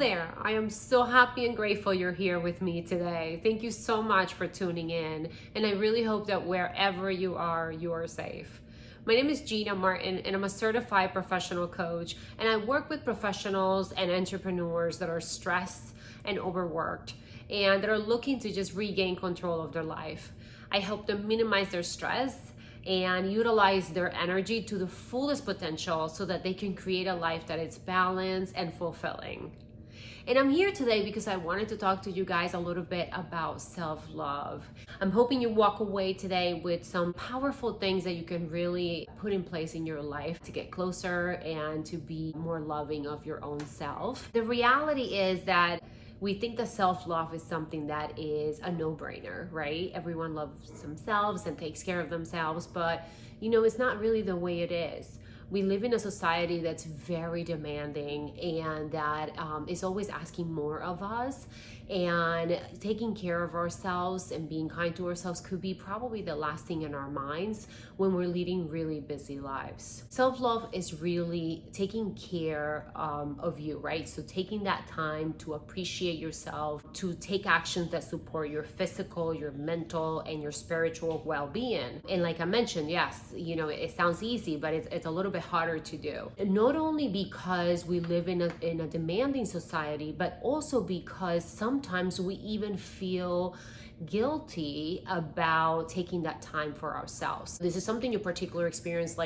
there. I am so happy and grateful you're here with me today. Thank you so much for tuning in, and I really hope that wherever you are safe. My name is Gina Martin, and I'm a certified professional coach, and I work with professionals and entrepreneurs that are stressed and overworked and that are looking to just regain control of their life. I help them minimize their stress and utilize their energy to the fullest potential so that they can create a life that is balanced and fulfilling. And I'm here today because I wanted to talk to you guys a little bit about self-love. I'm hoping you walk away today with some powerful things that you can really put in place in your life to get closer and to be more loving of your own self. The reality is that we think that self-love is something that is a no-brainer, right? Everyone loves themselves and takes care of themselves, but it's not really the way it is. We live in a society that's very demanding and that is always asking more of us, and taking care of ourselves and being kind to ourselves could be probably the last thing in our minds when we're leading really busy lives. Self-love is really taking care of you, right? So taking that time to appreciate yourself, to take actions that support your physical, your mental, and your spiritual well-being. And like I mentioned, yes, it sounds easy, but it's a little bit harder to do. And not only because we live in a demanding society, but also because sometimes we even feel guilty about taking that time for ourselves. This is something you particularly experience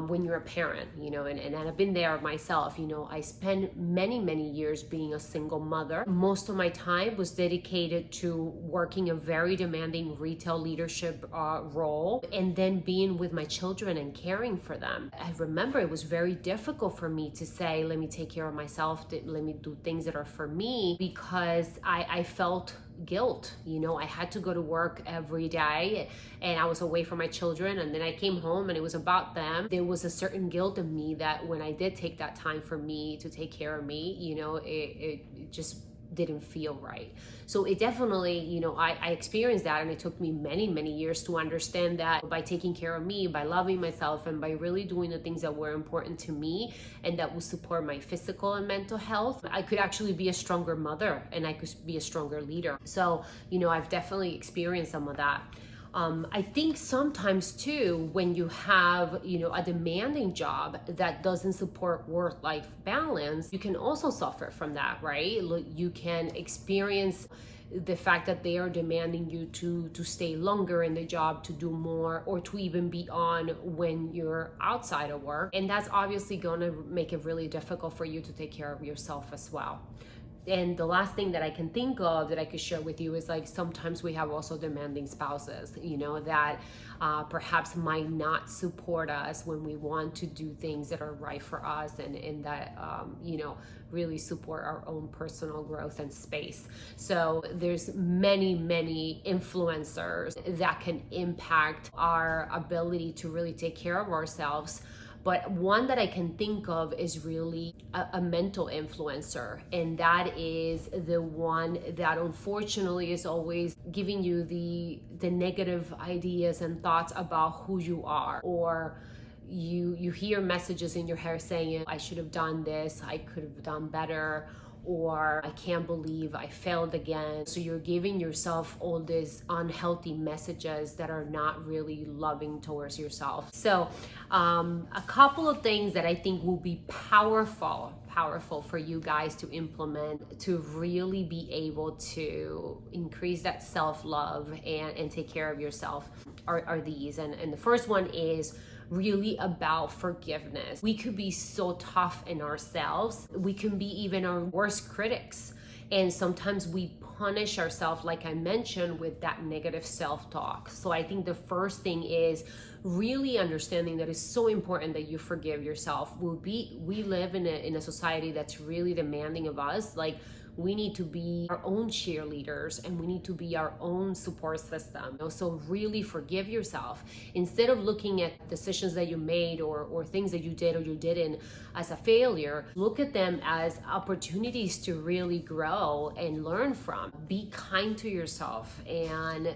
when you're a parent, and I've been there myself. I spent many years being a single mother. Most of my time was dedicated to working a very demanding retail leadership role, and then being with my children and caring for them. I remember it was very difficult for me to say, let me take care of myself, let me do things that are for me, because I felt guilt. I had to go to work every day and I was away from my children, and then I came home and it was about them. There was a certain guilt in me that when I did take that time for me to take care of me, it just didn't feel right. So it definitely, I experienced that, and it took me many years to understand that by taking care of me, by loving myself, and by really doing the things that were important to me and that would support my physical and mental health, I could actually be a stronger mother and I could be a stronger leader. So, I've definitely experienced some of that. I think sometimes too, when you have, a demanding job that doesn't support work-life balance, you can also suffer from that, right? You can experience the fact that they are demanding you to stay longer in the job, to do more, or to even be on when you're outside of work. And that's obviously going to make it really difficult for you to take care of yourself as well. And the last thing that I can think of that I could share with you is sometimes we have also demanding spouses, that perhaps might not support us when we want to do things that are right for us and that, really support our own personal growth and space. So there's many influencers that can impact our ability to really take care of ourselves. But one that I can think of is really a mental influencer, and that is the one that unfortunately is always giving you the negative ideas and thoughts about who you are, or you hear messages in your head saying, I should have done this, I could have done better, or I can't believe I failed again. So you're giving yourself all these unhealthy messages that are not really loving towards yourself. So a couple of things that I think will be powerful for you guys to implement to really be able to increase that self-love and take care of yourself are these. And the first one is really about forgiveness. We could be so tough in ourselves. We can be even our worst critics. And sometimes we punish ourselves, like I mentioned, with that negative self-talk. So I think the first thing is really understanding that it's so important that you forgive yourself. We live in a society that's really demanding of us. We need to be our own cheerleaders and we need to be our own support system. So really forgive yourself. Instead of looking at decisions that you made or things that you did or you didn't as a failure, look at them as opportunities to really grow and learn from. Be kind to yourself and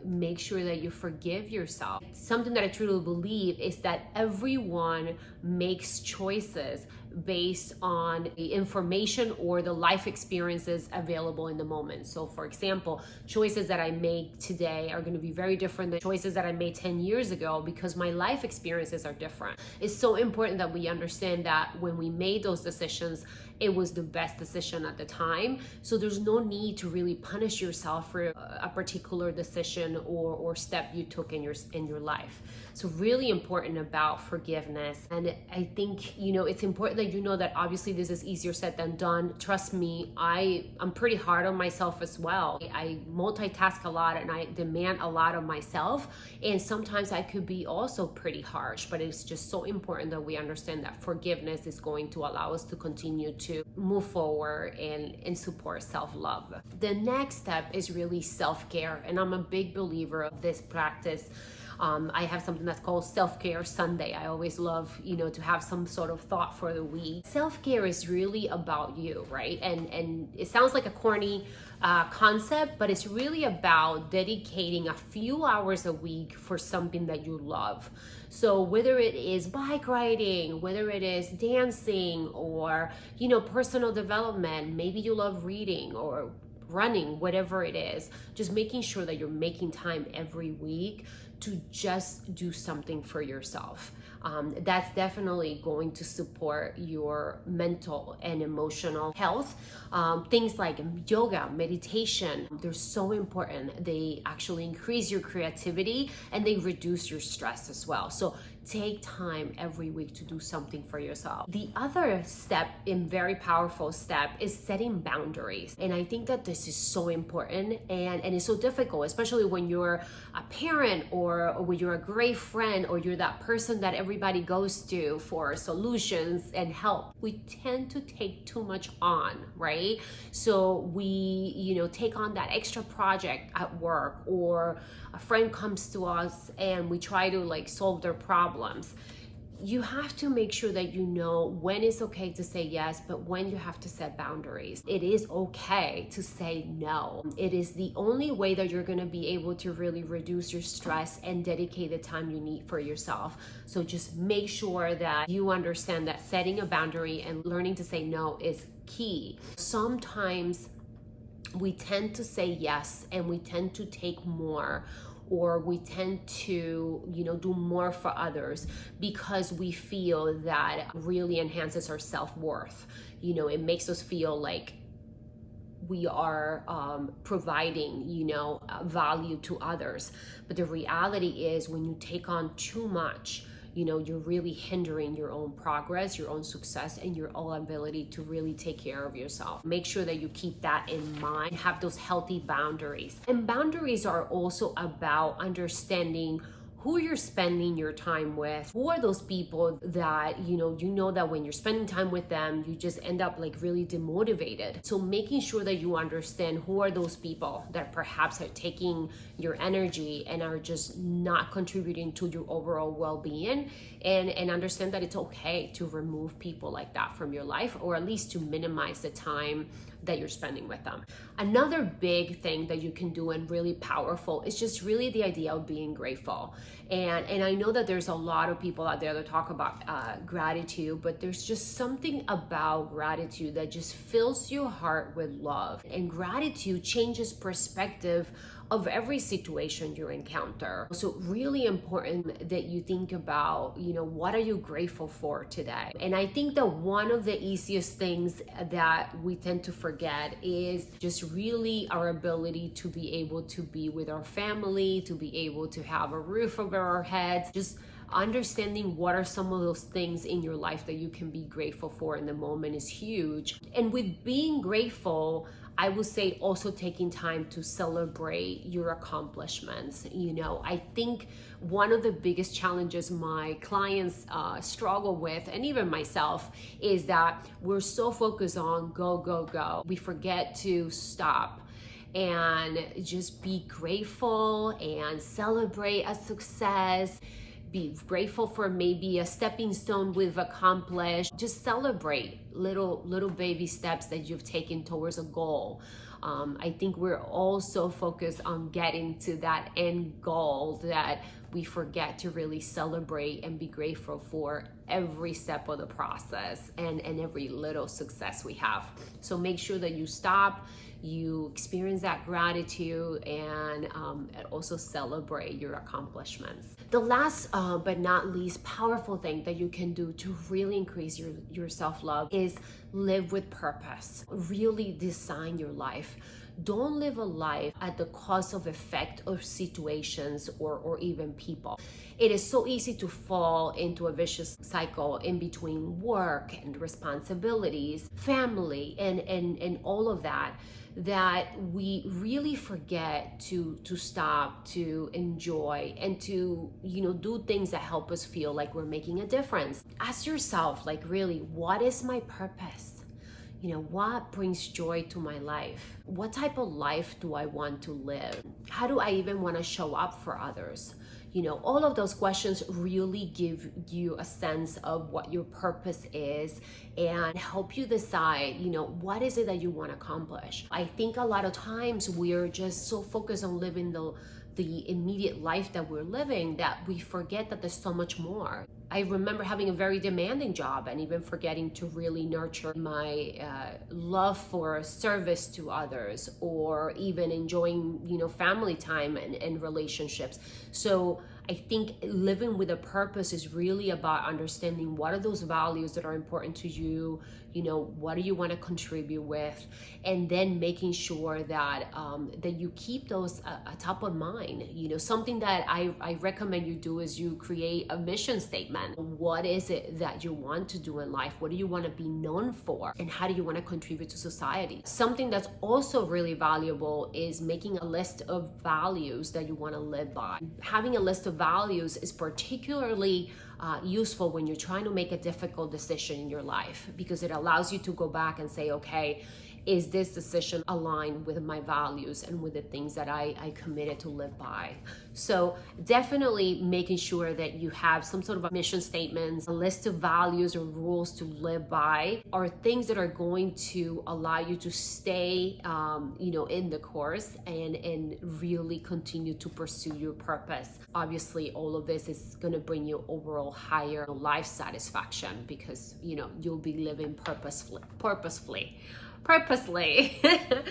make sure that you forgive yourself. Something that I truly believe is that everyone makes choices based on the information or the life experiences available in the moment. So for example, choices that I make today are going to be very different than choices that I made 10 years ago because my life experiences are different. It's so important that we understand that when we made those decisions, it was the best decision at the time. So there's no need to really punish yourself for a particular decision or step you took in your life. So really important about forgiveness. And I think, it's important that you know that obviously this is easier said than done. Trust me, I'm pretty hard on myself as well. I multitask a lot and I demand a lot of myself. And sometimes I could be also pretty harsh, but it's just so important that we understand that forgiveness is going to allow us to continue to move forward and support self-love. The next step is really self-care. And I'm a big believer of this practice. I have something that's called Self-Care Sunday. I always love, to have some sort of thought for the week. Self-care is really about you, right? And it sounds like a corny concept, but it's really about dedicating a few hours a week for something that you love. So whether it is bike riding, whether it is dancing, or, personal development, maybe you love reading or running, whatever it is, just making sure that you're making time every week to just do something for yourself. That's definitely going to support your mental and emotional health. Things like yoga, meditation, they're so important. They actually increase your creativity and they reduce your stress as well. So take time every week to do something for yourself. The other step, and very powerful step, is setting boundaries. And I think that this is so important and it's so difficult, especially when you're a parent or when you're a great friend or you're that person that everybody goes to for solutions and help. We tend to take too much on, right? So we, take on that extra project at work, or a friend comes to us and we try to solve their problems. You have to make sure that you know when it's okay to say yes, but when you have to set boundaries. It is okay to say no. It is the only way that you're going to be able to really reduce your stress and dedicate the time you need for yourself. So just make sure that you understand that setting a boundary and learning to say no is key. Sometimes we tend to say yes and we tend to take more, or we tend to, do more for others because we feel that really enhances our self-worth. It makes us feel like we are providing, value to others. But the reality is when you take on too much, you're really hindering your own progress, your own success, and your own ability to really take care of yourself. Make sure that you keep that in mind, have those healthy boundaries. And boundaries are also about understanding who you're spending your time with. Who are those people that, you know that when you're spending time with them, you just end up really demotivated. So making sure that you understand who are those people that perhaps are taking your energy and are just not contributing to your overall well-being, and understand that it's okay to remove people like that from your life, or at least to minimize the time that you're spending with them. Another big thing that you can do and really powerful is just really the idea of being grateful. And I know that there's a lot of people out there that talk about gratitude, but there's just something about gratitude that just fills your heart with love. And gratitude changes perspective of every situation you encounter. So really important that you think about, what are you grateful for today? And I think that one of the easiest things that we tend to forget is just really our ability to be able to be with our family, to be able to have a roof over our heads, just understanding what are some of those things in your life that you can be grateful for in the moment is huge. And with being grateful, I would say also taking time to celebrate your accomplishments. I think one of the biggest challenges my clients struggle with, and even myself, is that we're so focused on go, go, go. We forget to stop and just be grateful and celebrate a success. Be grateful for maybe a stepping stone we've accomplished. Just celebrate little baby steps that you've taken towards a goal. I think we're all so focused on getting to that end goal that we forget to really celebrate and be grateful for every step of the process and every little success we have. So make sure that you stop, you experience that gratitude, and also celebrate your accomplishments. The last but not least powerful thing that you can do to really increase your self-love is live with purpose. Really design your life. Don't live a life at the cause of effect of situations or even people. It is so easy to fall into a vicious cycle in between work and responsibilities, family, and all of that we really forget to stop, to enjoy, and to do things that help us feel like we're making a difference. Ask yourself, like, really, what is my purpose? What brings joy to my life? What type of life do I want to live? How do I even want to show up for others? All of those questions really give you a sense of what your purpose is and help you decide, what is it that you want to accomplish. I think a lot of times we're just so focused on living the immediate life that we're living that we forget that there's so much more. I remember having a very demanding job and even forgetting to really nurture my love for service to others, or even enjoying, family time and relationships. So I think living with a purpose is really about understanding what are those values that are important to you, what do you want to contribute with, and then making sure that that you keep those top of mind. Something that I recommend you do is you create a mission statement. What is it that you want to do in life? What do you want to be known for? And how do you want to contribute to society? Something that's also really valuable is making a list of values that you want to live by. Having a list of values is particularly useful when you're trying to make a difficult decision in your life, because it allows you to go back and say, okay, is this decision aligned with my values and with the things that I committed to live by? So definitely making sure that you have some sort of a mission statement, a list of values or rules to live by, are things that are going to allow you to stay, in the course and really continue to pursue your purpose. Obviously, all of this is going to bring you overall higher life satisfaction, because you'll be living purposefully.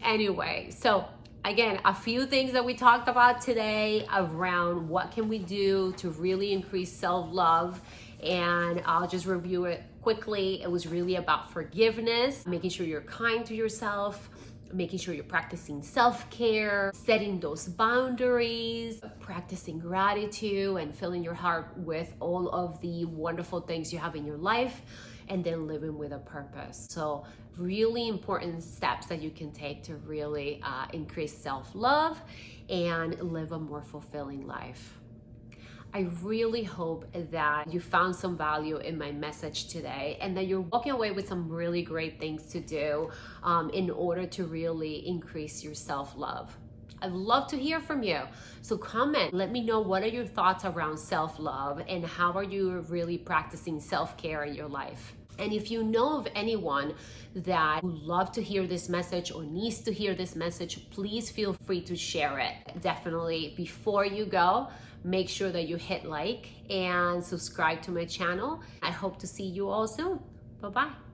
Anyway, so again, a few things that we talked about today around what can we do to really increase self-love, and I'll just review it quickly. It was really about forgiveness, making sure you're kind to yourself, making sure you're practicing self-care, setting those boundaries, practicing gratitude, and filling your heart with all of the wonderful things you have in your life, and then living with a purpose. So really important steps that you can take to really increase self-love and live a more fulfilling life. I really hope that you found some value in my message today, and that you're walking away with some really great things to do in order to really increase your self-love. I'd love to hear from you. So comment, let me know, what are your thoughts around self-love, and how are you really practicing self-care in your life? And if you know of anyone that would love to hear this message or needs to hear this message, please feel free to share it. Definitely, before you go, make sure that you hit like and subscribe to my channel. I hope to see you all soon. Bye-bye.